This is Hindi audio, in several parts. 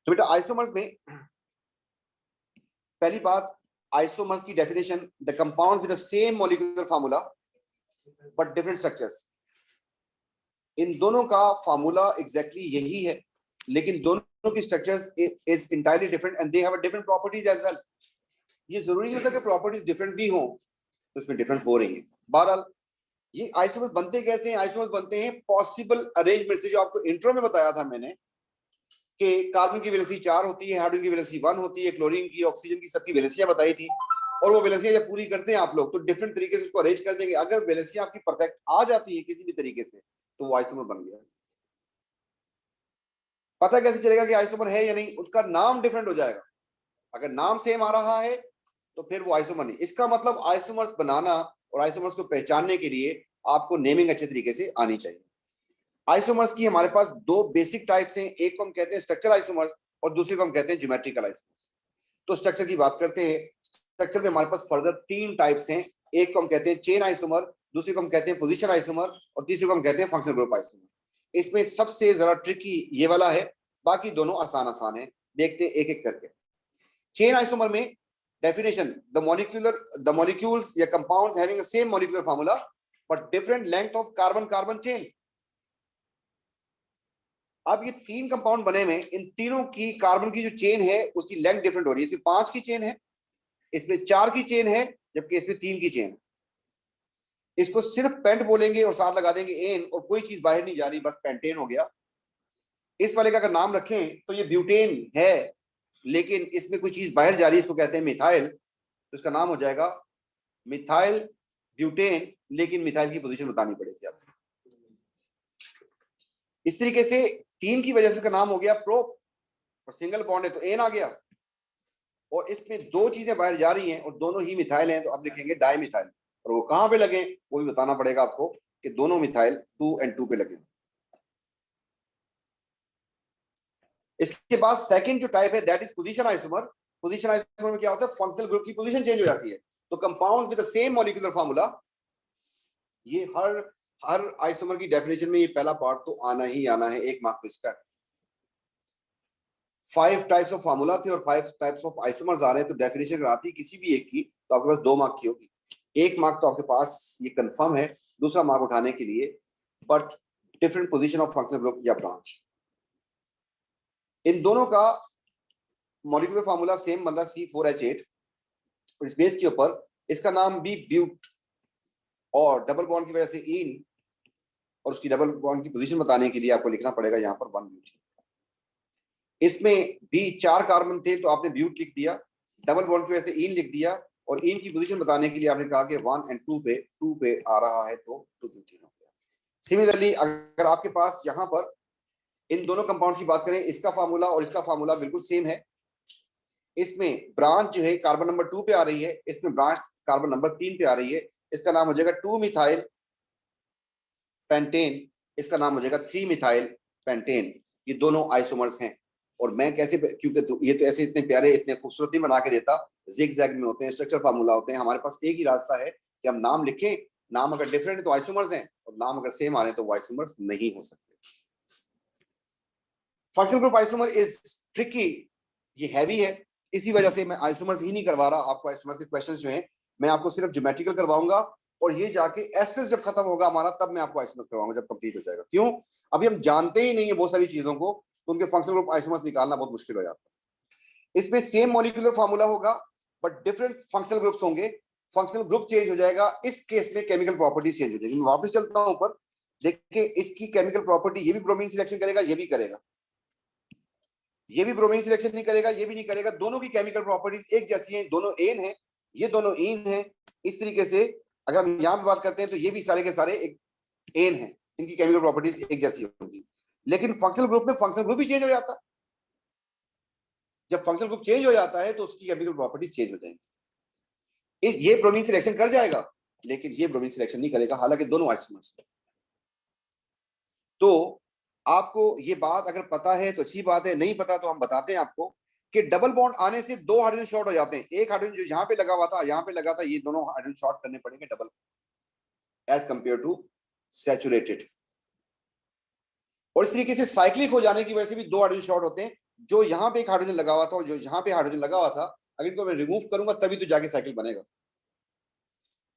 तो बेटा आइसोमर्स में पहली बात, आइसोमर्स की definition, the compound with the same molecular formula but different structures. इन दोनों का फार्मूला एग्जैक्टली यही है, लेकिन दोनों की structures is entirely different and they have different properties as well. ये जरूरी नहीं होता कि प्रॉपर्टीज डिफरेंट भी हो तो इसमें डिफरेंट हो रही है। बहरहाल ये आइसोमर्स बनते कैसे हैं? आइसोमर्स बनते हैं पॉसिबल अरेंजमेंट से, जो आपको इंट्रो में बताया था मैंने कि कार्बन की वैलेंसी 4 होती है, हाइड्रोजन की वैलेंसी 1 होती है, क्लोरीन की, ऑक्सीजन की, सबकी वैलेंसियां बताई थी। और वो वैलेंसियां जब पूरी करते हैं आप लोग तो डिफरेंट तरीके से उसको अरेंज कर देंगे। अगर वैलेंसियां आपकी परफेक्ट आ जाती है किसी भी तरीके से तो वो आइसोमर बन गया। पता कैसे चलेगा कि आइसोमर है या नहीं? उसका नाम डिफरेंट हो जाएगा। अगर नाम सेम आ रहा है तो फिर वो आइसोमर नहीं। इसका मतलब आइसोमर्स बनाना और आइसोमर्स को पहचानने के लिए आपको नेमिंग अच्छे तरीके से आनी चाहिए। आइसोमर्स की हमारे पास दो बेसिक टाइप्स हैं, एक को हम कहते हैं स्ट्रक्चरल आइसोमर्स और दूसरे को हम कहते हैं ज्योमेट्रिकल आइसोमर्स। तो स्ट्रक्चर की बात करते हैं। स्ट्रक्चर में हमारे पास फर्दर 3 टाइप्स हैं, एक को हम कहते हैं चेन आइसोमर, दूसरे को हम कहते हैं पोजीशन आइसोमर और तीसरे को हम कहते हैं फंक्शनल ग्रुप आइसोमर। इसमें सबसे जरा ट्रिकी ये वाला है, बाकी दोनों आसान आसान है। देखते हैं एक एक करके। चेन आइसोमर में डेफिनेशन, द मॉलिक्यूल्स या compounds having the same molecular formula but different length of carbon carbon chain. अब ये 3 कंपाउंड बने हुए, इन तीनों की कार्बन की जो चेन है उसकी लेंथ डिफरेंट हो रही है। इसमें 5 की चेन है, इसमें 4 की चेन है, जबकि इसमें 3 की चेन है। इसको सिर्फ पेंट बोलेंगे और साथ लगा देंगे एन और कोई चीज बाहर नहीं जा रही, बस पेंटेन हो गया। इस वाले का अगर नाम रखें तो ये ब्यूटेन है, लेकिन इसमें कोई चीज बाहर जा रही है, इसको कहते हैं मिथाइल, तो इसका नाम हो जाएगा मिथाइल ब्यूटेन, लेकिन मिथाइल की पोजीशन बतानी पड़ेगी आपको। इस तरीके से 3 की वजह से इसका नाम हो गया प्रोप, और सिंगल बॉन्ड है तो एन आ गया। और इसमें 2 चीजें बाहर जा रही हैं और दोनों ही मिथाइल हैं, तो अब लिखेंगे डाई मिथाइल। और वो कहां पे लगे वो भी बताना पड़ेगा आपको कि दोनों मिथाइल 2 and 2 पे लगे। इसके बाद सेकंड जो टाइप है that is position isomer. Position isomer में क्या होता है? फंक्शनल ग्रुप की पोजीशन चेंज हो जाती है। तो compounds with the same molecular formula, ये हर आइसोमर की डेफिनेशन में ये पहला पार्ट तो आना ही आना है, 1 मार्क तो इसका। 5 टाइप्स ऑफ फार्मूला थे और 5 टाइप्स ऑफ आइसोमर्स आ रहे हैं, तो डेफिनेशन अगर आती है किसी भी एक की तो आपके पास 2 मार्क की होगी। 1 मार्क तो आपके पास ये कंफर्म है, दूसरा मार्क उठाने के लिए but different position of functional group या ब्रांच। इन दोनों का मॉलिक्यूलर फार्मूला सेम बन रहा C4H8 और इस बेस के ऊपर इसका नाम भी ब्यूट, और डबल बॉन्ड की वजह से इन, और उसकी डबल बॉन्ड की पोजीशन बताने के लिए आपको लिखना पड़ेगा यहाँ पर 1 ब्यूट। इसमें भी 4 कार्बन थे तो आपने ब्यूट लिख दिया, डबल बॉन्ड की वजह से इन लिख दिया, और इन की पोजीशन बताने के लिए आपने कहा कि 1 and 2 पे आ रहा है तो 2 ब्यूटेन हो गया। सिमिलरली अगर आपके पास यहाँ पर इन दोनों कंपाउंड्स की बात करें, इसका फार्मूला और इसका फार्मूला बिल्कुल सेम है। इसमें ब्रांच जो है कार्बन नंबर 2 पे आ रही है, इसमें ब्रांच कार्बन नंबर 3 पे आ रही है। इसका नाम हो जाएगा 2 मिथाइल पेंटेन, इसका नाम हो जाएगा 3 मिथाइल पेंटेन। ये दोनों आइसोमर्स हैं। और मैं कैसे, क्योंकि तो ये तो ऐसे इतने प्यारे इतने खूबसूरत नहीं बना के देता, जिग-जैग में होते हैं, स्ट्रक्चर फार्मूला होते हैं। हमारे पास एक ही रास्ता है कि हम नाम लिखें, नाम अगर डिफरेंट है तो आइसोमर्स हैं, और नाम अगर सेम आ रहे हैं तो वो आइसोमर्स नहीं हो सकते। Functional group isomer is tricky, ये हैवी है, इसी वजह से मैं आइसोमर्स ही नहीं करवा रहा आपको। आइसोमर्स के क्वेश्चंस जो हैं मैं आपको सिर्फ ज्योमेट्रिकल करवाऊंगा, और ये जाके एस्टेस जब खत्म होगा हमारा तब मैं आपको आइसोमर्स करवाऊंगा, जब कंप्लीट हो जाएगा। क्यों? अभी हम जानते ही नहीं है बहुत सारी चीजों को, तो उनके फंक्शनल ग्रुप आइसोमर्स निकालना बहुत मुश्किल हो जाता है। इसमें सेम मॉलिक्यूलर फार्मूला होगा बट डिफरेंट फंक्शनल ग्रुप्स होंगे, फंक्शनल ग्रुप चेंज हो जाएगा। इस केस में केमिकल प्रॉपर्टीज चेंज हो जाएगी। मैं वापस चलता हूं ऊपर, देखिए इसकी केमिकल प्रॉपर्टी, ये भी ब्रोमीन सिलेक्शन करेगा, ये भी करेगा, ये भी ब्रोमीन सिलेक्शन नहीं करेगा, ये भी नहीं करेगा। दोनों की केमिकल प्रॉपर्टीज एक जैसी हैं, दोनों एन है, ये दोनों इन है। इस तरीके से अगर हम यहां पे बात करते हैं तो ये भी सारे के सारे एक एन है, इनकी केमिकल प्रॉपर्टीज एक जैसी होंगी। लेकिन फंक्शनल ग्रुप में फंक्शनल ग्रुप भी चेंज हो जाता है। जब फंक्शनल ग्रुप चेंज हो जाता है तो उसकी केमिकल प्रॉपर्टीज चेंज हो जाएंगी। ये ब्रोमीन सिलेक्शन कर जाएगा, लेकिन ये ब्रोमीन सिलेक्शन नहीं करेगा, हालांकि दोनों आइसोमर्स हैं। तो आपको ये बात अगर पता है तो अच्छी बात है, नहीं पता तो हम बताते हैं आपको कि डबल बॉन्ड आने से 2 हाइड्रोजन शॉर्ट हो जाते हैं। एक हाइड्रोजन जो यहाँ पे लगा हुआ था, यहाँ पे लगा था, ये दोनों हाइड्रोजन शॉर्ट करने पड़ेंगे double as compare to saturated. और इस तरीके से साइक्लिक हो जाने की वजह से भी 2 हाइड्रोजन शॉर्ट होते हैं, जो यहाँ पे एक हाइड्रोजन लगा हुआ था और जो यहाँ पे हाइड्रोजन लगा हुआ था, अगर इनको मैं रिमूव करूंगा तभी तो जाके साइकिल बनेगा।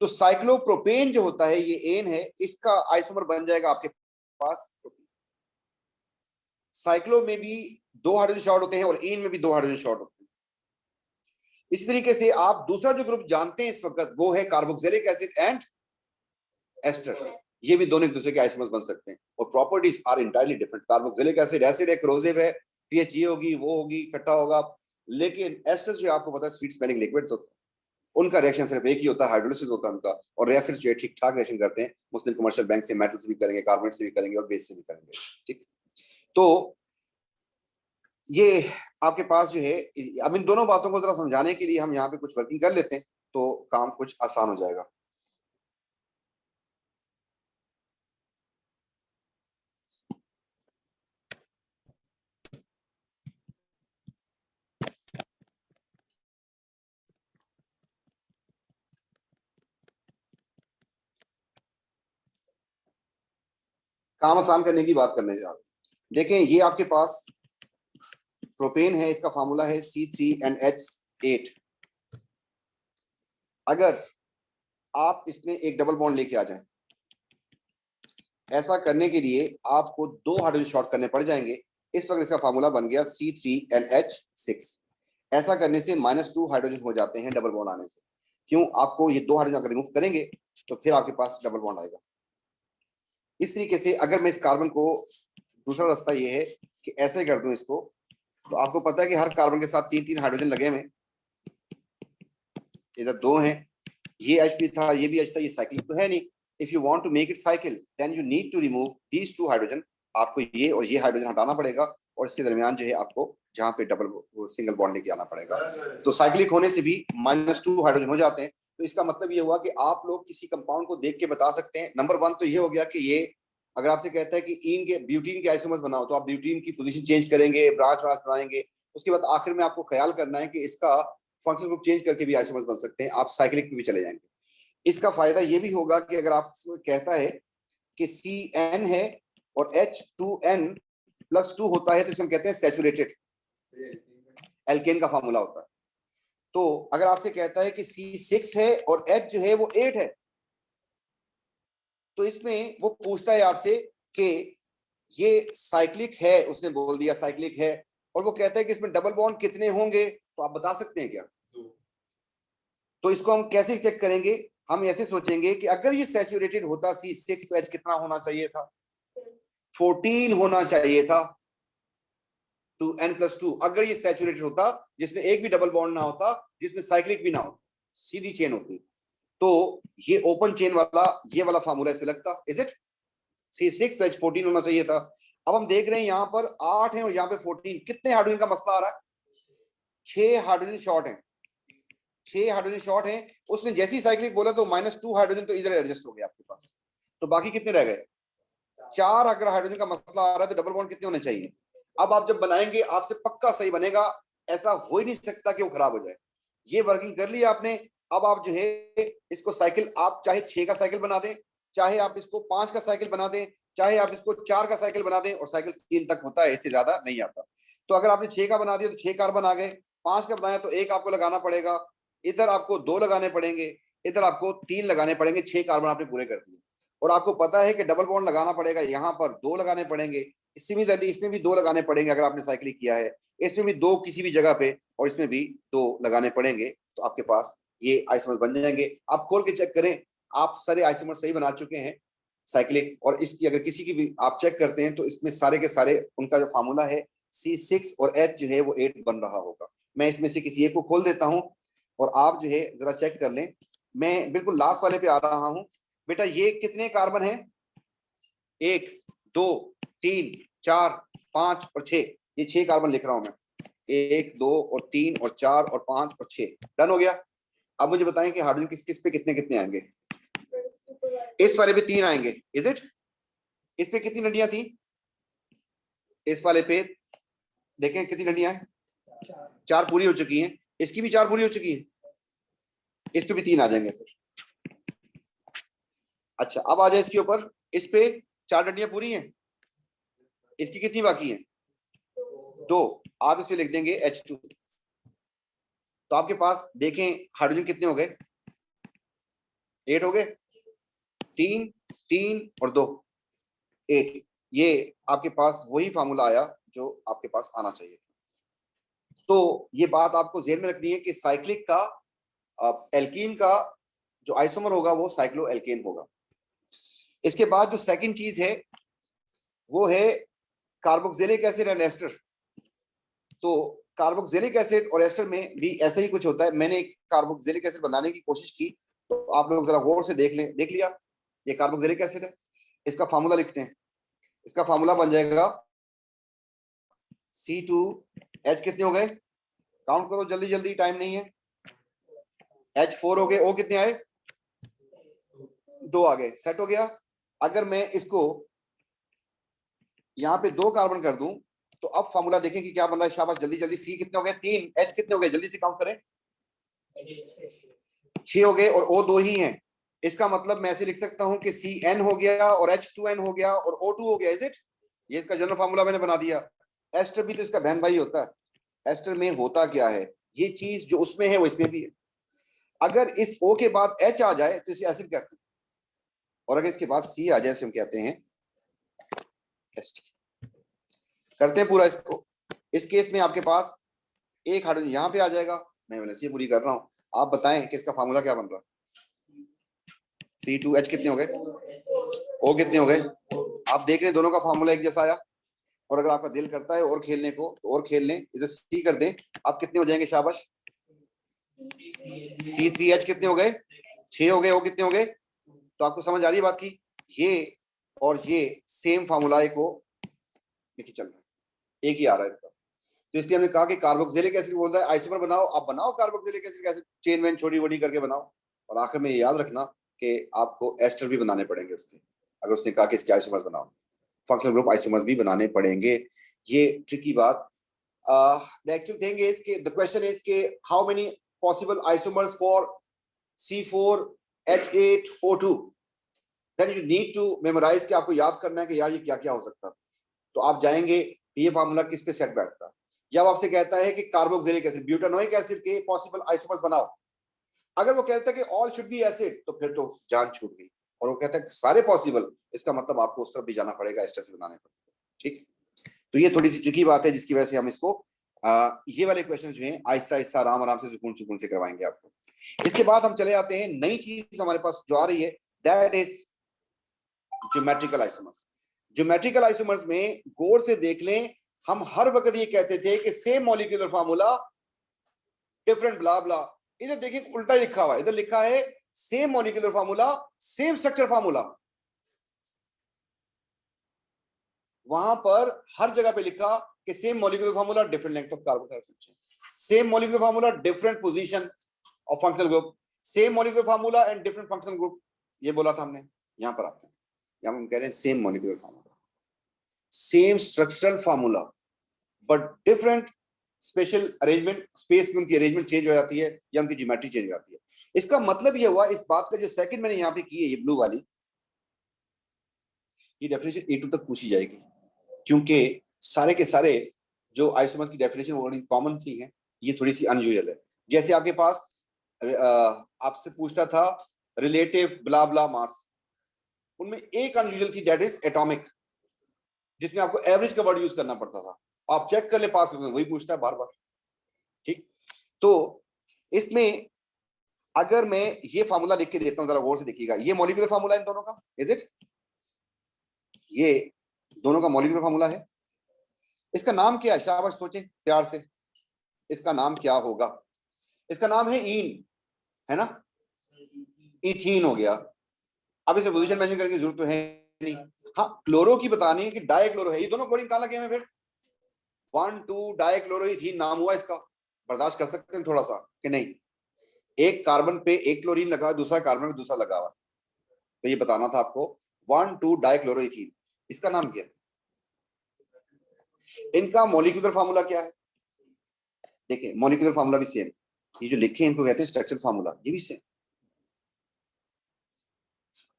तो साइक्लोप्रोपेन जो होता है, ये एन है, इसका आइसोमर बन जाएगा आपके पास प्रोपेन। साइक्लो में भी 2 हाइड्रोजन शॉर्ट होते हैं और एन में भी 2 हाइड्रोजन शॉर्ट होते हैं। इस तरीके से आप दूसरा जो ग्रुप जानते हैं इस वक्त, वो है कार्बोक्सिलिक एसिड एंड एस्टर। ये भी दोनों एक दूसरे के आइसोमर्स बन सकते हैं और properties are entirely different. Carboxylic acid acid है, क्रोसिव है, पीएच ये होगी, वो होगी, इकट्ठा होगा। लेकिन एस्टर जो आपको पता है स्वीट स्मेलिंग लिक्विड्स होते हैं, उनका रिएक्शन सिर्फ एक ही होता है, हाइड्रोलिसिस होता है उनका। और रिएक्शन जो है ठीक ठाक रिएक्शन करते हैं, मुस्लिम कमर्शियल बैंक से मेटल से भी करेंगे, कार्बोनेट से भी करेंगे और बेस से भी करेंगे। ठीक, तो ये आपके पास जो है, अब इन दोनों बातों को जरा समझाने के लिए हम यहाँ पे कुछ वर्किंग कर लेते हैं तो काम कुछ आसान हो जाएगा। काम आसान करने की बात करने जा रहे हैं। देखें, ये आपके पास प्रोपेन है, इसका फार्मूला है C3NH8। अगर आप इसमें एक डबल बॉन्ड लेके आ जाएं, ऐसा करने के लिए आपको 2 हाइड्रोजन शॉर्ट करने पड़ जाएंगे। इस वक्त इसका फार्मूला बन गया C3NH6। ऐसा करने से -2 हाइड्रोजन हो जाते हैं डबल बॉन्ड आने से। क्यों? आपको ये 2 हाइड्रोजन अगर रिमूव करेंगे तो फिर आपके पास डबल बॉन्ड आएगा। इस तरीके से अगर मैं इस कार्बन को, दूसरा रास्ता ये है कि ऐसे कर दूं इसको, तो आपको पता है कि हर कार्बन के साथ 3-3 हाइड्रोजन लगे हुए, इधर 2 हैं, ये H भी था, ये भी H था, ये साइक्लिक तो है नहीं। If you want to make it cycle then you need to remove these 2 hydrogen. आपको ये और ये हाइड्रोजन हटाना पड़ेगा और इसके दरमियान जो है आपको जहां पे डबल सिंगल बॉन्ड लेके आना पड़ेगा। तो साइक्लिक होने से भी -2 हाइड्रोजन हो जाते हैं। तो इसका मतलब ये हुआ कि आप लोग किसी कंपाउंड को देख के बता सकते हैं। नंबर 1 तो ये हो गया कि ये अगर आपसे कहता है कि इन के ब्यूटीन के आइसोमर्स बनाओ, तो आप ब्यूटीन की पोजीशन चेंज करेंगे, ब्रांच बनाएंगे। उसके बाद आखिर में आपको ख्याल करना है कि इसका फंक्शनल ग्रुप चेंज करके भी आइसोमर्स बन सकते हैं, आप साइक्लिक पे भी चले जाएंगे। इसका फायदा ये भी होगा कि अगर आप कहता है कि CN है और H2N+2 होता है, तो इसे हम कहते हैं सैचुरेटेड, एल्केन का फार्मूला होता है। तो अगर आपसे कहता है कि C6 है और H जो है वो 8 है, तो इसमें वो पूछता है आपसे कि ये साइक्लिक है, उसने बोल दिया साइक्लिक है, और वो कहता है कि इसमें डबल बॉन्ड कितने होंगे, तो आप बता सकते हैं क्या? तो इसको हम कैसे चेक करेंगे? हम ऐसे सोचेंगे कि अगर ये सैचुरेटेड होता C6, तो H कितना होना चाहिए था? 14 होना चाहिए था, 2N+2। अगर ये सैचुरेटेड होता, जिसमें एक भी डबल बॉन्ड ना होता, जिसमें साइक्लिक भी ना हो, सीधी चेन होती, तो ये ओपन चेन वाला ये वाला फार्मूला इस पे लगता। Is it? C6 तो H14 होना चाहिए था। अब हम देख रहे हैं यहाँ पर 8 है और यहाँ पे 14, कितने हाइड्रोजन का मसला आ रहा है? 6 हाइड्रोजन शॉर्ट है, 6 हाइड्रोजन शॉर्ट है। उसने जैसे ही साइक्लिक बोला तो -2 हाइड्रोजन तो इधर एडजस्ट हो गया आपके पास, तो बाकी कितने रह गए? 4। अगर हाइड्रोजन का मसला आ रहा है तो डबल बॉन्ड कितने होने चाहिए? अब आप जब बनाएंगे आपसे पक्का सही बनेगा, ऐसा हो ही नहीं सकता कि वो खराब हो जाए। ये वर्किंग कर ली आपने। अब आप जो है इसको साइकिल, आप चाहे 6 का साइकिल बना दें, चाहे आप इसको 5 का साइकिल बना दें, चाहे आप इसको 4 का साइकिल बना दें, और साइकिल 3 तक होता है, इससे ज्यादा नहीं आता। तो अगर आपने 6 का बना दिया तो 6 कार्बन आ गए, 5 का बनाया तो 1 आपको लगाना पड़ेगा, इधर आपको 2 लगाने पड़ेंगे, इधर आपको 3 लगाने पड़ेंगे। 6 कार्बन आपने पूरे कर दिए। और आपको पता है कि डबल बॉन्ड लगाना पड़ेगा, यहाँ पर 2 लगाने पड़ेंगे, सिमिलरली इसमें भी 2 लगाने पड़ेंगे अगर आपने साइक्लिक किया है, इसमें भी 2 किसी भी जगह पे, और इसमें भी 2 लगाने पड़ेंगे। तो आपके पास ये आइसोमर बन जाएंगे। आप खोल के चेक करें, आप सारे आइसोमर सही बना चुके हैं साइक्लिक। और इसकी अगर किसी की भी आप चेक करते हैं तो इसमें सारे के सारे उनका जो फार्मूला है C6 और H जो है वो 8 बन रहा होगा। मैं इसमें से किसी एक को खोल देता हूं और आप जो है जरा चेक कर लें। मैं बिल्कुल लास्ट वाले पे आ रहा हूं। बेटा ये कितने कार्बन है? 1 2 3 4 5 और 6, ये 6 कार्बन लिख रहा हूं मैं। 1 2 और 3 और 4 और 5 और 6, डन हो गया। अब मुझे बताएं कि हाइड्रोजन किस किस पे कितने कितने आएंगे? इस वाले पे 3 आएंगे, इज इट? इस पे कितनी लड़ियां थी? इस वाले पे देखें कितनी लड़ियां हैं? 4 पूरी हो चुकी हैं। इसकी भी 4 पूरी हो चुकी है, इस पे भी 3 आ जाएंगे फिर। अच्छा, अब आ जाए इसके ऊपर, इस पे 4 लड़ियां पूरी हैं, इसकी कितनी बाकी हैं? 2। आप इसमें लिख देंगे H2। तो आपके पास देखें हाइड्रोजन कितने हो गए, 8 हो गए, 3 3 और 2, 8। ये आपके पास वही फार्मूला आया जो आपके पास आना चाहिए। तो ये बात आपको ज़हन में रखनी है कि साइक्लिक का एल्कीन का जो आइसोमर होगा वो साइक्लो एल्केन होगा। इसके बाद जो सेकंड चीज है वो है कार्बोक्सिलिक एसिड एंड एस्टर। तो कार्बोक्सिलिक एसिड और एस्टर में भी ऐसा ही कुछ होता है। मैंने कार्बोक्सिलिक एसिड बनाने की कोशिश की, तो आप लोग जरा गौर से देख लिया, ये कार्बोक्सिलिक एसिड है। इसका फार्मूला लिखते हैं। इसका फार्मूला बन जाएगा C2H कितने हो गए, काउंट करो जल्दी जल्दी, टाइम नहीं है। H4 हो गए, O कितने आए, 2 आ गए, सेट हो गया। अगर मैं इसको यहाँ पे 2 कार्बन कर दूं तो अब फार्मूला देखें कि क्या बन रहा है। शाबाश, जल्दी जल्दी। C कितने हो गए, 3, H कितने हो गए, जल्दी से काउंट करें, 6 हो गए और O 2 ही हैं। इसका मतलब मैं ऐसे लिख सकता हूं कि CN हो गया और H2N हो गया और O2 हो गया। Is it? ये इसका जनरल फार्मूला मैंने बना दिया। एस्टर भी तो इसका बहन भाई होता है। एस्टर में होता क्या है, ये चीज जो उसमें है वो इसमें भी है। अगर इस O के बाद H आ जाए तो इसे एसिड कहते हैं, और अगर इसके बाद C आ जाए तो हम कहते हैं एस्टर। करते हैं पूरा इसको। इस केस में आपके पास एक हाइड्रोजन यहाँ पे आ जाएगा। मैं वैसे पूरी कर रहा हूँ, आप बताएं कि इसका फार्मूला क्या बन रहा है। C2H कितने हो गए, O कितने हो गए। आप देख रहे हैं दोनों का फार्मूला एक जैसा आया। और अगर आपका दिल करता है और खेलने को तो और खेल लें, इधर C कर दें, आप कितने हो जाएंगे, शाबाश। C3H कितने हो गए, 6 हो गए। O कितने हो गए। तो आपको समझ आ रही है बात की, ये और ये सेम फार्मूला को लेके चल रहा है, एक ही आ रहा है इनका। तो इसलिए हमने कहा कि कार्बोक्सिलिक एसिड बोलता है आइसोमर बनाओ, आप बनाओ कार्बोक्सिलिक एसिड कैसे चेन वेन छोटी बड़ी करके बनाओ। और आखिर में ये याद रखना कि आपको एस्टर भी बनाने पड़ेंगे उसके। अगर उसने कहा कि इसके आइसोमर्स बनाओ, फंक्शनल ग्रुप आइसोमर्स भी बनाने पड़ेंगे। ये ट्रिकी बात। द एक्चुअल थिंग इज कि द क्वेश्चन इज कि how many possible isomers for C4H8O2, then you need to memorise, कि आपको याद करना है कि यार ये क्या क्या हो सकता है। तो आप जाएंगे ये फार्मूला किस पे सेट बैठता है। जब आपसे कहता है कि कार्बोक्सिलिक एसिड ब्यूटानोइक एसिड के पॉसिबल आइसोमर्स बनाओ, अगर वो कहता है कि ऑल शुड बी एसिड तो फिर तो जान छूट गई। और वो कहता है कि सारे पॉसिबल, इसका मतलब आपको उस तरफ भी जाना पड़ेगा, एस्टर्स बनाने पड़ेंगे। ठीक, तो ये थोड़ी सी ट्रिकी बात है जिसकी वजह से हम इसको ये वाले क्वेश्चन जो हैं आहिस्ता आहिस्ता आराम आराम से सुकून सुकून से करवाएंगे आपको। इसके बाद हम चले आते हैं नई चीज हमारे पास जो आ रही है, that is geometrical isomers. Geometrical isomers में गौर से देख लें, हम हर वक्त ये कहते थे कि सेम मॉलिक्यूलर फार्मूला डिफरेंट ब्ला ब्ला। इधर देखिए उल्टा लिखा हुआ है, इधर लिखा है same molecular formula same structure formula. वहां पर हर जगह पे लिखा कि same molecular formula different length of carbon, same molecular formula different position of functional group, same molecular formula and different functional group. ये बोला था हमने। यहां पर आते हैं, यहां हम कह रहे हैं same molecular formula, same structural formula, but different special arrangement, space में उनकी अरेंजमेंट चेंज हो जाती है या उनकी ज्योमेट्री चेंज हो जाती है। इसका मतलब ये हुआ, इस बात का जो सेकंड मैंने यहां पे की है, ये ब्लू वाली, ये डेफिनेशन A2 तक पूछी जाएगी, क्योंकि सारे के सारे जो आइसोमर्स की डेफिनेशन ऑलरेडी कॉमन सी है, ये थोड़ी सी अनयूजुअल है। जैसे आपके पास आपसे पूछता था रिलेटिव ब्ला ब्ला मास, उनमें एक अनयूजुअल थी, दैट इज एटॉमिक, जिसमें आपको एवरेज का वर्ड यूज करना पड़ता था। आप चेक कर ले पास में, वही पूछता है बार बार। ठीक, तो इसमें अगर मैं ये फार्मूला लिख के देता हूं, जरा गौर से देखिएगा, ये मॉलिक्यूलर फार्मूला इन दोनों का, इज इट, ये दोनों का मॉलिक्यूलर फार्मूला है। इसका नाम क्या है, शाबाश सोचें प्यार से, इसका नाम क्या होगा। इसका नाम है ईन, है ना, इथीन हो गया। अब इसे पोजीशन मेंशन करने की जरूरत तो है नहीं। हाँ, क्लोरो की बतानी है कि डाइक्लोरो है, ये दोनों क्लोरीन कहां लगे हैं फिर, 1,2 डाइक्लोरोइथीन नाम हुआ इसका। बर्दाश्त कर सकते हैं थोड़ा सा कि नहीं, एक कार्बन पे एक क्लोरीन लगा, दूसरा कार्बन पे दूसरा लगा हुआ, तो ये बताना था आपको, 1,2 डाइक्लोरोइथीन, इसका नाम क्या है। इनका मॉलिक्यूलर फार्मूला क्या है, देखिए मॉलिक्यूलर फार्मूला भी सेम, ये जो लिखे हैं इनको कहते हैं स्ट्रक्चर फार्मूला, ये भी सेम।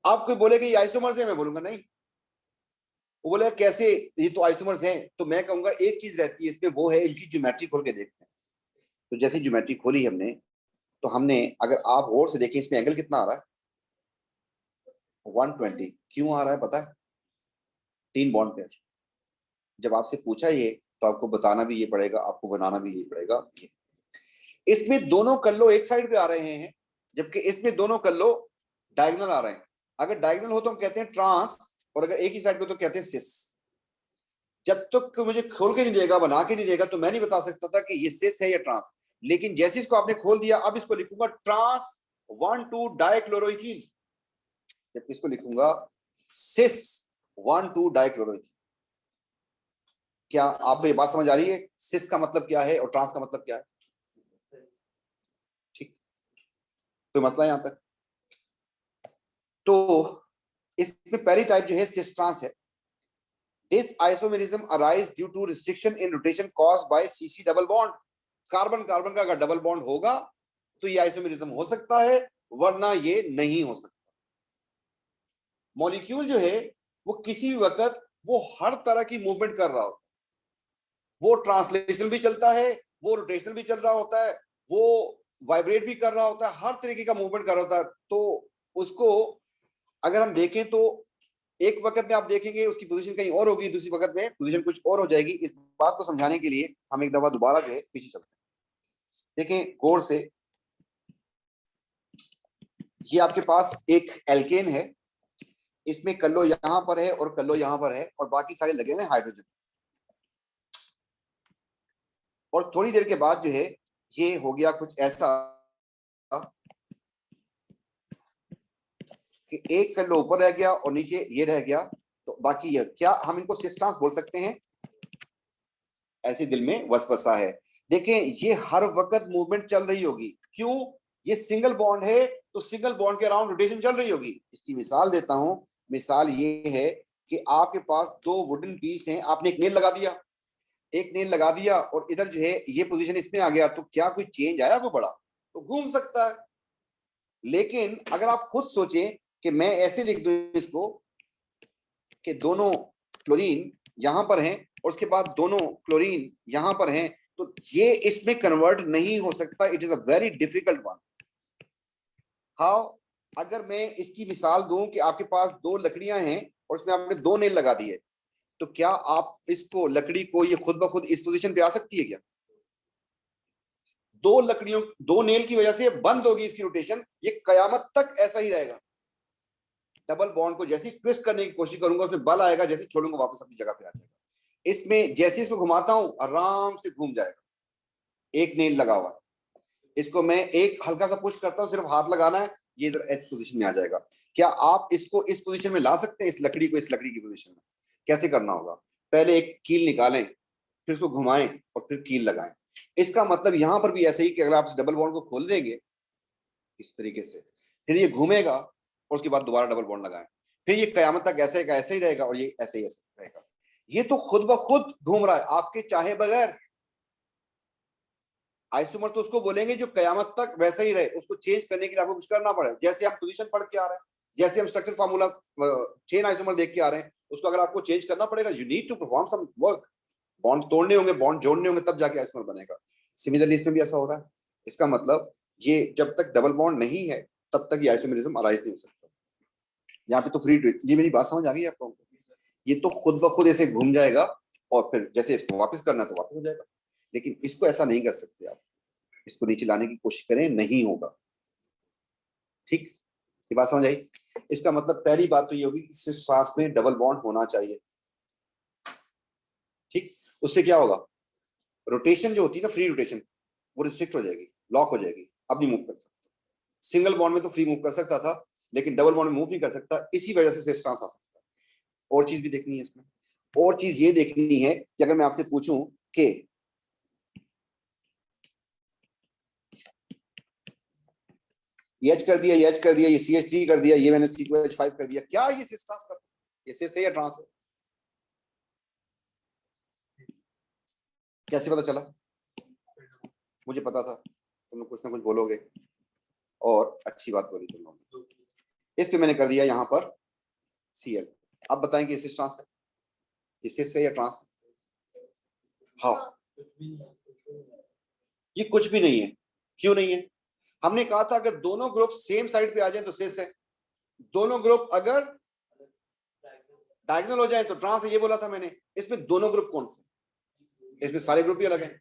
आप कोई बोले कि ये आइसोमर्स है, मैं बोलूंगा नहीं, वो बोलेगा कैसे, ये तो आइसोमर्स हैं। तो मैं कहूंगा एक चीज रहती है इसमें, वो है इनकी ज्योमेट्री खोल के देखते हैं। तो जैसे ज्योमेट्री खोली हमने, तो हमने, अगर आप गौर से देखें इसमें एंगल कितना आ रहा है, 120। क्यों आ रहा है पता है? 3 बॉन्ड पेयर। जब आपसे पूछा ये, तो आपको बताना भी ये पड़ेगा, आपको बनाना भी ये पड़ेगा। इसमें दोनों कल्लो एक साइड पे आ रहे हैं, जबकि इसमें दोनों कल्लो डायगोनल आ रहे हैं। अगर डायगोनल हो तो हम कहते हैं ट्रांस, और अगर एक ही साइड पे तो कहते हैं सिस। जब तक तो मुझे खोल के नहीं देगा, बना के नहीं देगा, तो मैं नहीं बता सकता था कि ये सिस है या ट्रांस। लेकिन जैसे इसको आपने खोल दिया, अब इसको लिखूंगा ट्रांस 1,2 डाइक्लोरोइथीन, जब इसको लिखूंगा सिस 1,2 डाइक्लोरोइथीन। क्या आपको ये बात समझ आ रही है? सिस का मतलब क्या है और ट्रांस का मतलब क्या है? ठीक, कोई मसला यहां तक? तो इसमें पहली टाइप जो है सिस ट्रांस है। This isomerism arise due to restriction in rotation caused by CC double bond. Carbon carbon का अगर डबल बॉन्ड होगा तो ये आइसोमेरिज्म हो सकता है, वरना ये नहीं हो सकता। मॉलिक्यूल जो है वो किसी भी वक्त वो हर तरह की मूवमेंट कर रहा होता है। वो ट्रांसलेशनल भी चलता है, वो रोटेशनल भी चल रहा होता है, वो वाइब्रेट भी कर रहा होता है, हर तरीके का मूवमेंट कर रहा होता है। तो उसको अगर हम देखें तो एक वक्त में आप देखेंगे उसकी पोजीशन कहीं और होगी, दूसरी वक्त में पोजीशन कुछ और हो जाएगी। इस बात को समझाने के लिए हम एक दफा दोबारा जो है पीछे चलते हैं। देखें गौर से, ये आपके पास एक एल्केन है, इसमें कल्लो यहां पर है और कल्लो यहां पर है, और बाकी सारे लगे हुए हाइड्रोजन। और थोड़ी देर के बाद जो है ये हो गया कुछ ऐसा कि एक कल्लो ऊपर रह गया और नीचे ये रह गया। तो बाकी ये क्या हम इनको सिस ट्रांस बोल सकते हैं? ऐसे दिल में वसवसा है। देखें ये हर वक्त मूवमेंट चल रही होगी। क्यों? ये सिंगल बॉन्ड है, तो सिंगल बॉन्ड के अराउंड रोटेशन चल रही होगी। इसकी मिसाल देता हूं। मिसाल ये है कि आपके पास 2 वुडन पीस हैं, आपने एक नेल लगा दिया, एक नेल लगा दिया, और इधर जो है ये पोजीशन इसमें आ गया, तो क्या कोई चेंज आया वो बड़ा? तो घूम सकता है। लेकिन अगर आप खुद सोचें कि मैं ऐसे लिख दूं इसको कि दोनों क्लोरीन यहां पर हैं और उसके बाद दोनों क्लोरीन यहां पर हैं, तो ये इसमें कन्वर्ट नहीं हो सकता। It is a very difficult one. How? अगर मैं इसकी मिसाल दूं कि आपके पास 2 लकड़ियां हैं और उसमें आपने 2 नेल लगा दिए, तो क्या आप इसको लकड़ी को ये खुद ब खुद इस पोजीशन पे आ सकती है क्या? 2 लकड़ियों 2 नेल की वजह से बंद होगी इसकी रोटेशन, ये कयामत तक ऐसा ही रहेगा। डबल बॉन्ड को जैसे ही ट्विस्ट करने की कोशिश करूंगा, उसमें बल आएगा, जैसे छोड़ूंगा वापस अपनी जगह पे आ जाएगा। इसमें जैसे इसको घुमाता हूं आराम से घूम जाएगा। एक नेल लगा हुआ, इसको मैं एक हल्का सा पुश करता हूं, सिर्फ हाथ लगाना है, ये इधर इस पोजीशन में आ जाएगा। क्या आप इसको इस पोजीशन में ला सकते हैं? इस लकड़ी को इस लकड़ी की पोजीशन में कैसे करना होगा? पहले एक कील निकालें, फिर इसको घुमाएं और फिर कील लगाएं। इसका मतलब यहां पर भी ऐसे ही कि अगर आप इस डबल बॉन्ड को खोल देंगे इस तरीके से, फिर ये घूमेगा और उसके बाद दोबारा डबल बॉन्ड लगाएं, फिर ये कयामत तक ऐसे का ऐसे ही रहेगा और ये ऐसे ही ऐसे रहेगा। ये तो खुद ब खुद घूम रहा है आपके चाहे बगैर। आइसोमर तो उसको बोलेंगे जो कयामत तक वैसा ही रहे, उसको चेंज करने के लिए आपको कुछ करना पड़े। जैसे हम पोजीशन पढ़ के आ रहे हैं, जैसे हम स्ट्रक्चर फार्मूला चेन आइसोमर देख के आ रहे हैं, उसको अगर आपको चेंज करना पड़ेगा, you need to perform some work. Bond तोड़ने होंगे, बॉन्ड जोड़ने होंगे, तब जाके आइसोमर बनेगा। सिमिलरली इसमें भी ऐसा हो रहा है। इसका मतलब ये जब तक डबल बॉन्ड नहीं है तब तक ये आइसोमेरिज्म अराइज नहीं हो सकता। यहाँ पे तो फ्री ट्विस्ट। जी मेरी बात समझ आ गई आपको? ये तो खुद ब खुद ऐसे घूम जाएगा और फिर जैसे इसको वापस करना तो वापस हो जाएगा। लेकिन इसको ऐसा नहीं कर सकते आप। इसको नीचे लाने की कोशिश करें, नहीं होगा। ठीक, ये बात समझ आई? इसका मतलब पहली बात तो ये होगी कि सिर्फ सांस में डबल बॉन्ड होना चाहिए। ठीक, उससे क्या होगा? रोटेशन जो होती है ना, फ्री रोटेशन, वो रिस्ट्रिक्ट हो जाएगी, लॉक हो जाएगी, अब नहीं मूव कर सकता। सिंगल बॉन्ड में तो फ्री मूव कर सकता था, लेकिन डबल बॉन्ड में मूव नहीं कर सकता। इसी वजह से सिस ट्रांस आ सकता है। और चीज भी देखनी है इसमें। और चीज ये देखनी है कि अगर मैं आपसे पूछूं कि ये H कर दिया, ये H कर दिया, ये CH3 कर दिया, ये मैंने C2H5 कर दिया, क्या ये सिस ट्रांस कर? ये सिस है या ट्रांस है? कैसे पता चला? मुझे पता था तुम लोग कुछ ना कुछ बोलोगे, और अच्छी बात बोली तुम लोगों ने। इस पे मैंने कर दिया यहाँ पर Cl। अब बताएं कि सिस ट्रांस है? ये सिस है या ट्रांस? हाँ, ये कुछ भी नहीं है। क्यों नहीं है? हमने कहा था अगर दोनों ग्रुप सेम साइड पे आ जाए तो सिस है, दोनों ग्रुप अगर डायगोनल हो जाए तो ट्रांस है, ये बोला था मैंने। इसमें दोनों ग्रुप कौन से? इसमें सारे ग्रुप ही अलग हैं।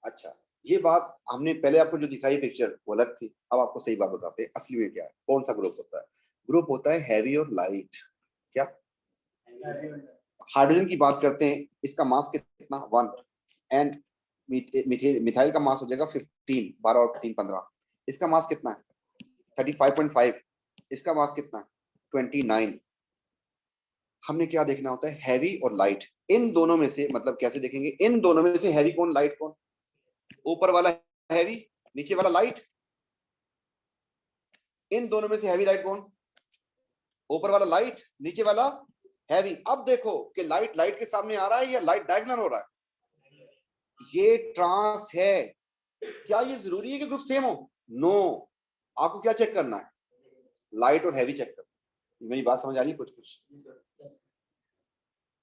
अच्छा, ये बात हमने पहले आपको जो दिखाई पिक्चर वो अलग थी, अब आपको सही बात बताते हैं असली में क्या है, कौन सा ग्रुप होता है। ग्रुप होता है हैवी और लाइट। क्या? हाइड्रोजन की बात करते हैं, इसका मास कितना? 1, एंड मिथाइल का मास हो जाएगा 15, 12 और 3 15। इसका मास कितना है? 35.5। इसका मास कितना है? 29। हमने क्या देखना होता है? हैवी और लाइट। इन दोनों में से, मतलब कैसे देखेंगे, इन दोनों में से हैवी कौन, लाइट कौन? ऊपर वाला हैवी, नीचे वाला लाइट। इन दोनों में से हैवी लाइट कौन? ऊपर वाला लाइट, नीचे वाला हैवी। अब देखो कि लाइट लाइट के सामने आ रहा है या लाइट डायगोनल हो रहा है। ये ट्रांस है। क्या ये जरूरी है कि ग्रुप सेम हो? नो। आपको क्या चेक करना है? लाइट और हैवी चेक करना। मेरी बात समझ आ रही है? कुछ कुछ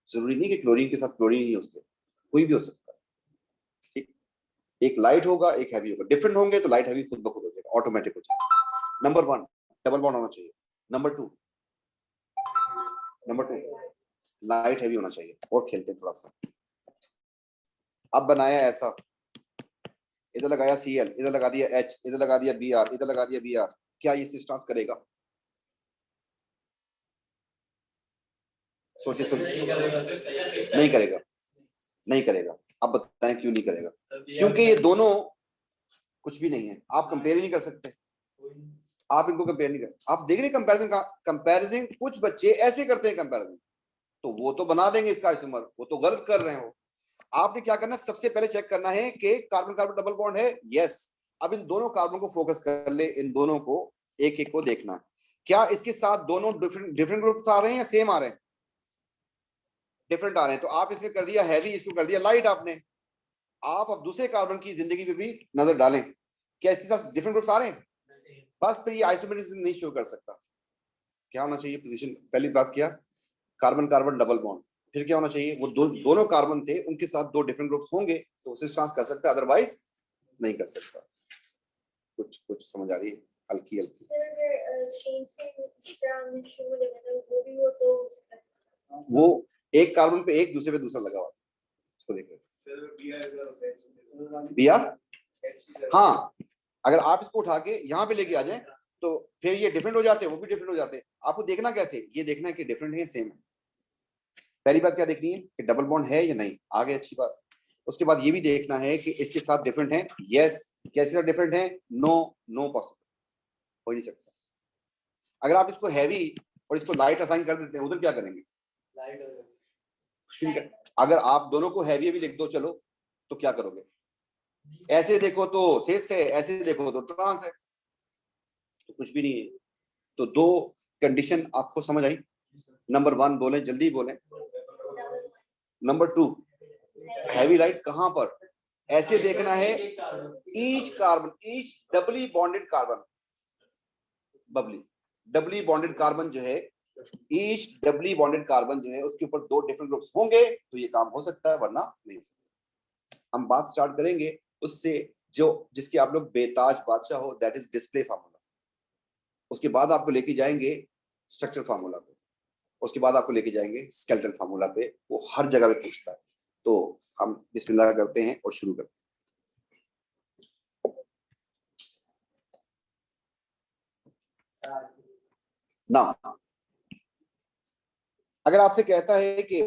जरूरी नहीं कि क्लोरीन के साथ क्लोरीन ही हो सकते, कोई भी हो सकता है। ठीक, एक लाइट होगा एक हैवी होगा, डिफरेंट होंगे तो लाइट हैवी खुद ब खुद हो जाएगा, ऑटोमेटिक हो जाएगा। नंबर 1 डबल बॉन्ड होना चाहिए। नंबर 2 लाइट हैवी होना चाहिए। और खेलते हैं थोड़ा सा। अब बनाया ऐसा, इधर लगाया Cl, इधर लगा दिया H, इधर लगा दिया Br, इधर लगा दिया Br। क्या ये सिस ट्रांस करेगा? सोचिए सोचिए। नहीं करेगा, नहीं करेगा। अब बताएं क्यों नहीं करेगा? क्योंकि ये दोनों कुछ भी नहीं है, आप कंपेयर ही नहीं कर सकते। आप इनको कंपेयर नहीं कर, आप देख रहे कंपैरिजन का, कंपैरिजन कुछ बच्चे ऐसे करते हैं कंपैरिजन, तो वो तो बना देंगे इसका आइसोमर, वो तो गलत कर रहे हो। आपने क्या करना है? सबसे पहले चेक करना है कि कार्बन कार्बन डबल बॉन्ड है, यस। अब इन दोनों कार्बन को फोकस कर ले, इन दोनों को एक एक को देखना है। क्या इसके साथ दोनों डिफरेंट डिफरेंट ग्रुप्स आ रहे हैं या सेम आ रहे हैं? डिफरेंट आ रहे हैं। तो आप इसमें कर दिया हैवी, इसको कर दिया लाइट आपने। आप अब दूसरे कार्बन की जिंदगी पे भी नजर डालें, क्या इसके साथ डिफरेंट ग्रुप्स आ रहे हैं? बस फिर ये आइसोमेरिज्म नहीं शो कर सकता। क्या होना चाहिए पोजीशन? पहली बात किया कार्बन कार्बन डबल बॉन्ड, फिर क्या होना चाहिए? वो दोनों कार्बन थे, उनके साथ दो डिफरेंट ग्रुप्स होंगे तो उसे ट्रांस कर सकता है, अदरवाइज नहीं कर सकता। कुछ कुछ समझ आ रही है? हल्की हल्की। वो एक कार्बन पे एक, दूसरे पे दूसरा लगा हुआ, इसको देख रहे बिया। हाँ, अगर आप इसको उठा के यहाँ पे लेके आ जाए तो फिर ये डिफरेंट हो जाते हैं, वो भी डिफरेंट हो जाते हैं। आपको देखना कैसे? ये देखना है कि डिफरेंट है सेम है। पहली बात क्या देखनी है कि डबल बॉन्ड है या नहीं, आगे अच्छी बात। उसके बाद ये भी देखना है कि इसके साथ डिफरेंट है, यस। कैसे साथ डिफरेंट है? नो, नो पॉसिबल, हो नहीं सकता। अगर आप इसको हैवी और इसको लाइट असाइन कर देते हैं, उधर क्या करेंगे? कुछ नहीं कर। अगर आप दोनों को हैवी भी लिख दो चलो, तो क्या करोगे? ऐसे देखो तो सेस है, ऐसे देखो तो ट्रांस है, तो कुछ भी नहीं है। तो दो कंडीशन आपको समझ आई? नंबर 1 बोले, जल्दी बोले। नंबर 2 हैवी लाइट कहां पर? ऐसे देखना है, each carbon, each doubly bonded carbon, Babli doubly bonded carbon जो है, ईच डबली बॉन्डेड कार्बन जो है उसके ऊपर दो डिफरेंट ग्रुप्स होंगे तो ये काम हो सकता है, वरना नहीं हो सकता। हम बात स्टार्ट करेंगे उससे जो जिसके आप लोग बेताज बादशाह हो, दैट इज डिस्प्ले फार्मूला। उसके बाद आपको लेके जाएंगे स्ट्रक्चर फार्मूला पे, उसके बाद आपको लेके जाएंगे स्केलेटल फार्मूला पे, वो हर जगह पे पूछता है। तो हम बिस्मिल्लाह करते हैं और शुरू करते हैं। ना अगर आपसे कहता है कि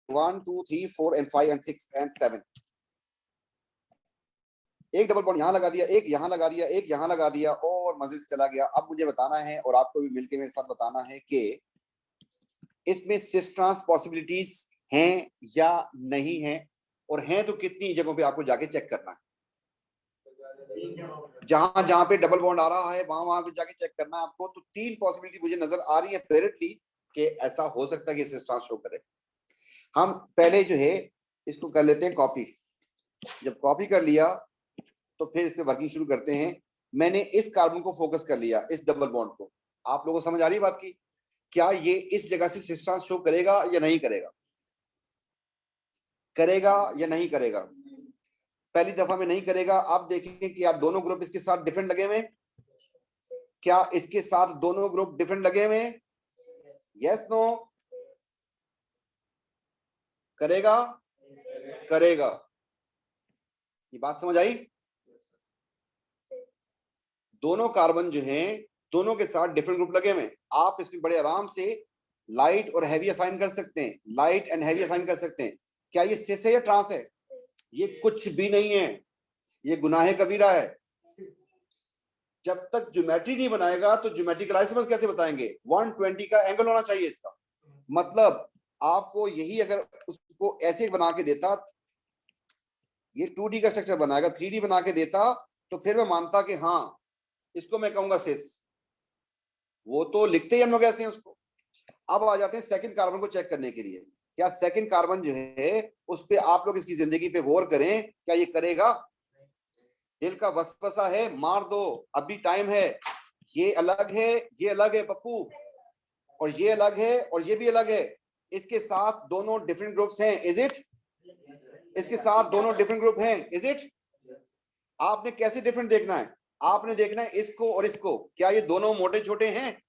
1 2 3 4 and 5 and 6 and 7, एक डबल बॉन्ड यहां लगा दिया, एक यहां लगा दिया, एक यहां लगा दिया और मजे से चला गया। अब मुझे बताना है और आपको भी मिलके मेरे साथ बताना है कि इसमें सिस ट्रांस पॉसिबिलिटीज हैं या नहीं है, और हैं तो कितनी जगहों पे आपको जाके चेक करना है। जहां जहां पे डबल बॉन्ड आ रहा है वहां वहां पे जाके चेक करना है आपको। तो 3 पॉसिबिलिटी मुझे नजर आ रही है डायरेक्टली कि ऐसा हो सकता है कि सिस ट्रांस शो करे। हम पहले जो है इसको कर लेते हैं कॉपी। जब कॉपी कर लिया तो फिर इस पे वर्किंग शुरू करते हैं। मैंने इस कार्बन को फोकस कर लिया, इस डबल बॉन्ड को। आप लोगों को समझ आ रही है बात की? क्या ये इस जगह से सिस ट्रांस शो करेगा या नहीं करेगा? करेगा या नहीं करेगा? पहली दफा में नहीं करेगा। आप देखेंगे कि आप दोनों ग्रुप इसके साथ डिफरेंट लगे हुए। क्या इसके साथ दोनों ग्रुप डिफरेंट लगे हुए? Yes no? करेगा? करेगा। ये बात समझ आई? दोनों कार्बन जो हैं दोनों के साथ डिफरेंट ग्रुप लगे हुए। आप इसमें बड़े आराम से लाइट और हैवी असाइन कर सकते हैं, लाइट एंड हैवी असाइन कर सकते हैं। क्या ये सिस है या ट्रांस है? ये कुछ भी नहीं है, ये गुनाह कबीरा है। जब तक ज्योमेट्री नहीं बनाएगा तो ज्योमेट्रिकल आइसोमर्स कैसे बताएंगे? 120 का एंगल होना चाहिए इसका। मतलब आपको यही अगर उसको ऐसे बना के देता, ये 2D का स्ट्रक्चर बनाएगा, 3D बना के देता, तो फिर मैं मानता कि हाँ इसको मैं कहूंगा सिस। वो तो लिखते ही हम लोग ऐसे हैं उसको। अब आ जाते हैं सेकंड कार्बन को चेक करने के लिए। क्या सेकंड कार्बन जो है उस पे आप लोग इसकी जिंदगी पे गौर करें, क्या ये करेगा? दिल का वसवसा है, मार दो, अभी टाइम है। ये अलग है, ये अलग है पप्पू, और ये अलग है और ये भी अलग है। इसके साथ दोनों डिफरेंट ग्रुप्स हैं, इज इट? इसके साथ दोनों डिफरेंट ग्रुप हैं, इज इट? आपने कैसे डिफरेंट देखना है? आपने देखना है इसको और इसको, क्या ये दोनों मोटे छोटे हैं?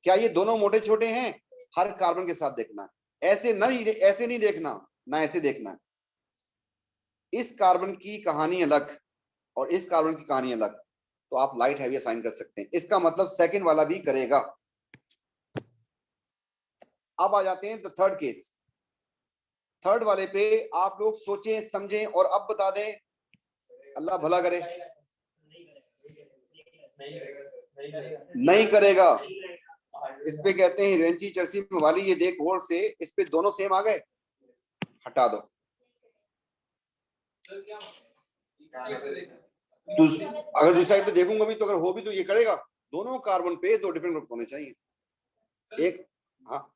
क्या ये दोनों मोटे छोटे हैं? हर कार्बन के साथ देखना है। ऐसे नहीं देखना, ना ऐसे देखना है। इस कार्बन की कहानी अलग और इस कार्बन की कहानी अलग, तो आप लाइट हैवी असाइन कर सकते हैं। इसका मतलब सेकंड वाला भी करेगा। अब आ जाते हैं द थर्ड केस। थर्ड वाले पे आप लोग सोचें समझें और अब बता दें, अल्लाह भला करे। नहीं करेगा। इस पे कहते हैं रेंची चरसी वाली, ये देख गौर से, इस पे दोनों सेम आ गए, हटा दो। अगर दूसरी साइड पे देखूंगा भी तो अगर हो भी तो ये करेगा। दोनों कार्बन पे दो डिफरेंट ग्रुप होने चाहिए। एक हाँ,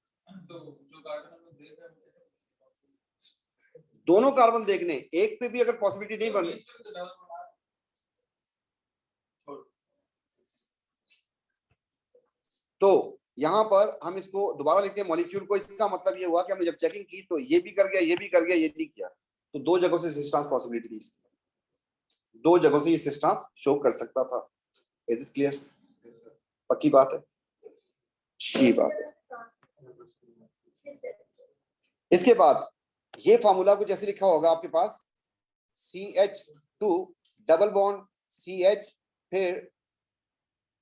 दोनों कार्बन देखने, एक पे भी अगर पॉसिबिलिटी नहीं बनी तो यहां पर हम इसको दोबारा लिखते हैं मॉलिक्यूल को। इसका मतलब ये हुआ कि हमने जब चेकिंग की तो ये भी कर गया, ये भी कर गया, ये नहीं किया, तो दो जगहों से सिस्टांस पॉसिबिलिटी थी इसकी। दो जगहों से ये सिस्टांस शो कर सकता था। Is this clear? पक्की बात है, अच्छी बात है। इसके बाद ये फार्मूला कुछ ऐसे लिखा होगा आपके पास, CH2 डबल बॉन्ड CH, फिर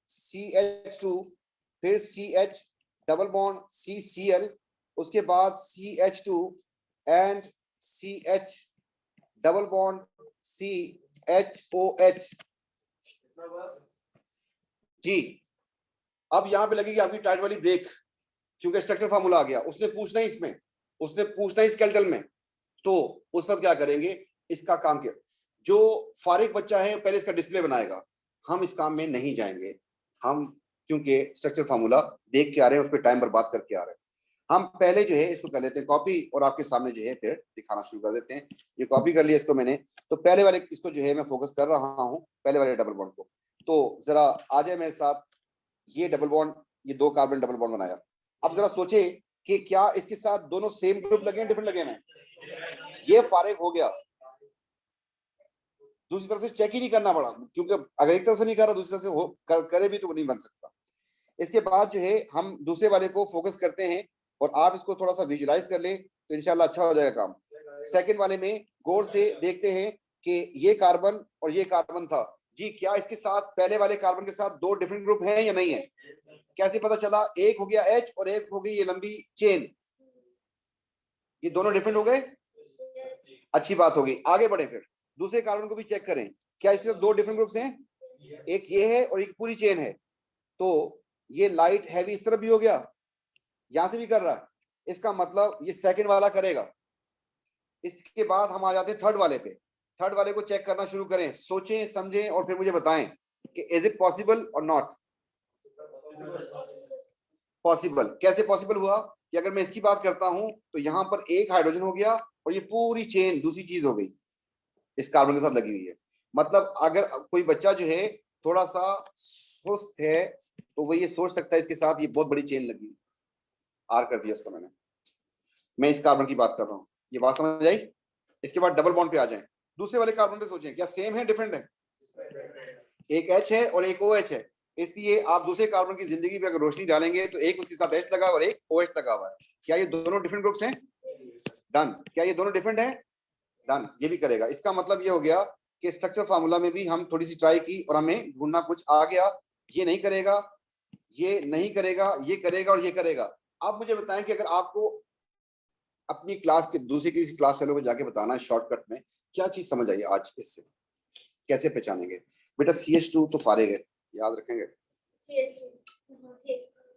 CH2, फिर CH डबल बॉन्ड CCl, उसके बाद CH2 and CH double bond CHOH। जी, अब यहां पे लगेगी आपकी टाइट वाली ब्रेक, क्योंकि स्ट्रक्चर फार्मूला आ गया। उसने पूछना ही इसमें, उसने पूछना ही स्केलेटल में, तो उस वक्त क्या करेंगे? इसका काम किया। जो फारिग बच्चा है पहले इसका डिस्प्ले बनाएगा। हम इस काम में नहीं जाएंगे, हम क्योंकि स्ट्रक्चर फार्मूला देख के आ रहे हैं, उस पर टाइम बर्बाद करके आ रहे हैं। हम पहले जो है इसको कर लेते हैं कॉपी, और आपके सामने जो है फिर दिखाना शुरू कर देते हैं। ये कॉपी कर लिया इसको मैंने, तो पहले वाले इसको जो है मैं फोकस कर रहा हूँ, पहले वाले डबल बॉन्ड को। तो जरा आ जाए मेरे साथ, ये डबल बॉन्ड, ये दो कार्बन डबल बॉन्ड बनाया। अब जरा सोचे कि क्या इसके साथ दोनों सेम ग्रुप लगे हैं, डिफरेंट लगे हैं? ये फारिग हो गया, दूसरी तरफ से चेक ही नहीं करना पड़ा, क्योंकि अगर एक तरफ से नहीं कर रहा दूसरी तरफ से हो करे भी तो नहीं बन सकता। इसके बाद जो है हम दूसरे वाले को फोकस करते हैं, और आप इसको थोड़ा सा विजुलाइज कर लें तो इंशाल्लाह अच्छा हो जाएगा काम। सेकंड वाले में गौर से देखते हैं कि ये कार्बन और ये कार्बन था जी, क्या इसके साथ पहले वाले कार्बन के साथ दो डिफरेंट ग्रुप हैं या नहीं है? कैसे पता चला? एक हो गया H और एक हो गई ये लंबी चेन, ये दोनों डिफरेंट हो गए। अच्छी बात होगी, आगे बढ़े फिर दूसरे कार्बन को भी चेक करें, क्या इसके साथ दो डिफरेंट ग्रुप्स हैं? एक ये है और एक पूरी चेन है, तो ये लाइट हैवी इस तरफ भी हो गया, यहां से भी कर रहा है, इसका मतलब ये सेकंड वाला करेगा। इसके बाद हम आ जाते हैं थर्ड वाले पे। थर्ड वाले को चेक करना शुरू करें, सोचें समझें और फिर मुझे बताएं कि इज इट पॉसिबल और नॉट पॉसिबल। कैसे पॉसिबल हुआ कि अगर मैं इसकी बात करता हूं तो यहां पर एक हाइड्रोजन हो गया और ये पूरी चेन दूसरी चीज हो गई, इस कार्बन के साथ लगी हुई है। मतलब अगर कोई बच्चा जो है थोड़ा सा सुस्त है तो वो ये सोच सकता है इसके साथ ये बहुत बड़ी चेन लगी, आर कर दिया उसको मैंने। मैं इस कार्बन की बात कर रहा हूँ, ये बात समझ आई? इसके बाद डबल बॉन्ड पे आ जाएं। दूसरे वाले कार्बन पे सोचें, क्या सेम है डिफरेंट है? एक H है और एक OH है, इसलिए आप दूसरे कार्बन की जिंदगी पे अगर रोशनी डालेंगे तो एक उसके साथ H लगा और एक OH लगा हुआ है। क्या ये दोनों डिफरेंट ग्रुप्स हैं? डन। क्या ये दोनों डिफरेंट है? डन। ये भी करेगा। इसका मतलब ये हो गया कि स्ट्रक्चर फार्मूला में भी हम थोड़ी सी ट्राई की और हमें ढूंढना कुछ आ गया। ये नहीं करेगा, ये नहीं करेगा, ये करेगा और ये करेगा। आप मुझे बताएं कि अगर आपको अपनी क्लास के दूसरे किसी क्लास फेलो को जाके बताना है शॉर्टकट में, क्या चीज समझ आई आज इससे, कैसे पहचानेंगे? बेटा CH2 तो फारिग है, याद रखेंगे।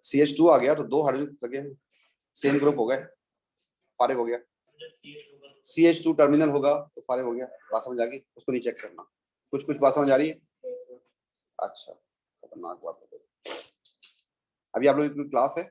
CH2 आ गया तो 2 हाइड्रोजन लगे, सेम ग्रुप हो गए, फारिग हो गया। CH2 टर्मिनल होगा तो फारिग हो गया। बात समझ आ गई? उसको नहीं चेक करना। कुछ कुछ बात समझ आ रही है? अच्छा, खतरनाक बात है। अभी आप लोगों की क्लास है?